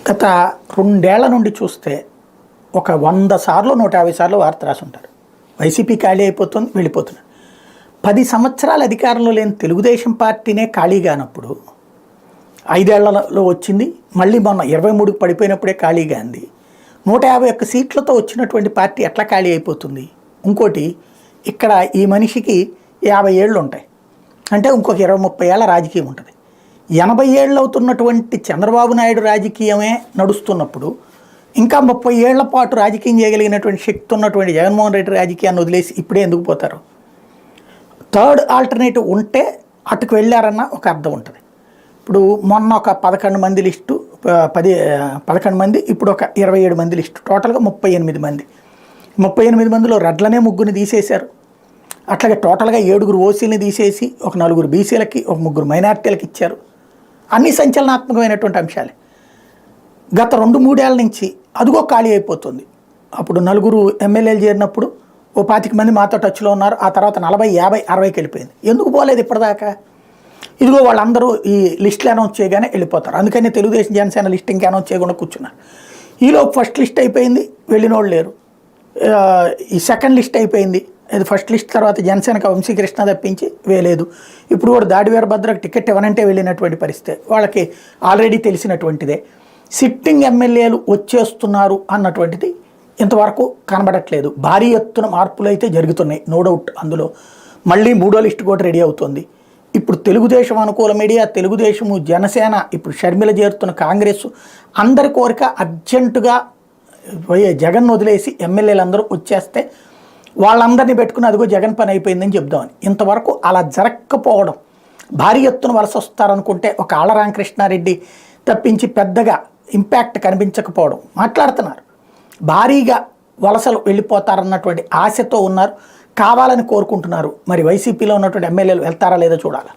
గత 2 ఏళ్ల నుండి చూస్తే ఒక 100 సార్లు 150 సార్లు వార్త రాసుంటారు. వైసీపీ ఖాళీ అయిపోతుంది, వెళ్ళిపోతున్నారు. 10 సంవత్సరాల అధికారంలో లేని తెలుగుదేశం పార్టీనే ఖాళీ కానప్పుడు 5 ఏళ్లలో వచ్చింది, మళ్ళీ మొన్న 23కి పడిపోయినప్పుడే ఖాళీగా ఉంది. 151 సీట్లతో వచ్చినటువంటి పార్టీ ఎట్లా ఖాళీ అయిపోతుంది? ఇంకోటి, ఇక్కడ ఈ మనిషికి 50 ఏళ్ళు ఉంటాయి, అంటే ఇంకొక 20-30 ఏళ్ళ రాజకీయం ఉంటుంది. 80 ఏళ్ళు అవుతున్నటువంటి చంద్రబాబు నాయుడు రాజకీయమే నడుస్తున్నప్పుడు ఇంకా 30 ఏళ్ల పాటు రాజకీయం చేయగలిగినటువంటి శక్తి ఉన్నటువంటి జగన్మోహన్ రెడ్డి రాజకీయాన్ని వదిలేసి ఇప్పుడే ఎందుకు పోతారు? థర్డ్ ఆల్టర్నేటివ్ ఉంటే అటుకు వెళ్ళారన్న ఒక అర్థం ఉంటుంది. ఇప్పుడు మొన్న ఒక 11 మంది లిస్టు, 11 మంది, ఇప్పుడు ఒక 27 మంది లిస్టు, టోటల్గా 38 మంది. 38 మందిలో రెడ్లనే 3 తీసేశారు. అట్లాగే టోటల్గా 7 ఓసీలని తీసేసి ఒక 4 బీసీలకి, ఒక 3 మైనార్టీలకు ఇచ్చారు. అన్ని సంచలనాత్మకమైనటువంటి అంశాలే. గత 2-3 ఏళ్ల నుంచి అదిగో ఖాళీ అయిపోతుంది. అప్పుడు 4 ఎమ్మెల్యేలు చేరినప్పుడు ఓ 25 మంది మాతో టచ్లో ఉన్నారు. ఆ తర్వాత 40, 50, 60కి వెళ్ళిపోయింది. ఎందుకు పోలేదు ఇప్పటిదాకా? ఇదిగో వాళ్ళందరూ ఈ లిస్టులు అనౌన్స్ చేయగానే వెళ్ళిపోతారు. అందుకని తెలుగుదేశం జనసేన లిస్ట్ ఇంకా అనౌన్స్ చేయకుండా కూర్చున్నారు. ఈలోపు ఫస్ట్ లిస్ట్ అయిపోయింది, వెళ్ళిన వాళ్ళు లేరు. ఈ సెకండ్ లిస్ట్ అయిపోయింది, ఇది ఫస్ట్ లిస్ట్ తర్వాత జనసేనకు వంశీకృష్ణ తప్పించి వేయలేదు. ఇప్పుడు కూడా దాడి వీరభద్రకు టికెట్ ఇవ్వనంటే వెళ్ళినటువంటి పరిస్థితి వాళ్ళకి ఆల్రెడీ తెలిసినటువంటిదే. సిట్టింగ్ ఎమ్మెల్యేలు వచ్చేస్తున్నారు అన్నటువంటిది ఇంతవరకు కనబడట్లేదు. భారీ ఎత్తున మార్పులు అయితే జరుగుతున్నాయి, నో డౌట్. అందులో మళ్ళీ 3వ లిస్ట్ కూడా రెడీ అవుతుంది. ఇప్పుడు తెలుగుదేశం అనుకూల మీడియా, తెలుగుదేశము, జనసేన, ఇప్పుడు షర్మిల చేరుతున్న కాంగ్రెస్, అందరి కోరిక అర్జెంటుగా జగన్ వదిలేసి ఎమ్మెల్యేలందరూ వచ్చేస్తే వాళ్ళందరినీ పెట్టుకుని అదిగో జగన్ పని అయిపోయిందని చెప్దామని. ఇంతవరకు అలా జరగకపోవడం, భారీ ఎత్తున వలస వస్తారనుకుంటే ఒక ఆళ్ల రామకృష్ణారెడ్డి తప్పించి పెద్దగా ఇంపాక్ట్ కనిపించకపోవడం మాట్లాడుతున్నారు. భారీగా వలసలు వెళ్ళిపోతారన్నటువంటి ఆశతో ఉన్నారు, కావాలని కోరుకుంటున్నారు. మరి వైసీపీలో ఉన్నటువంటి ఎమ్మెల్యేలు వెళ్తారా లేదో చూడాలి.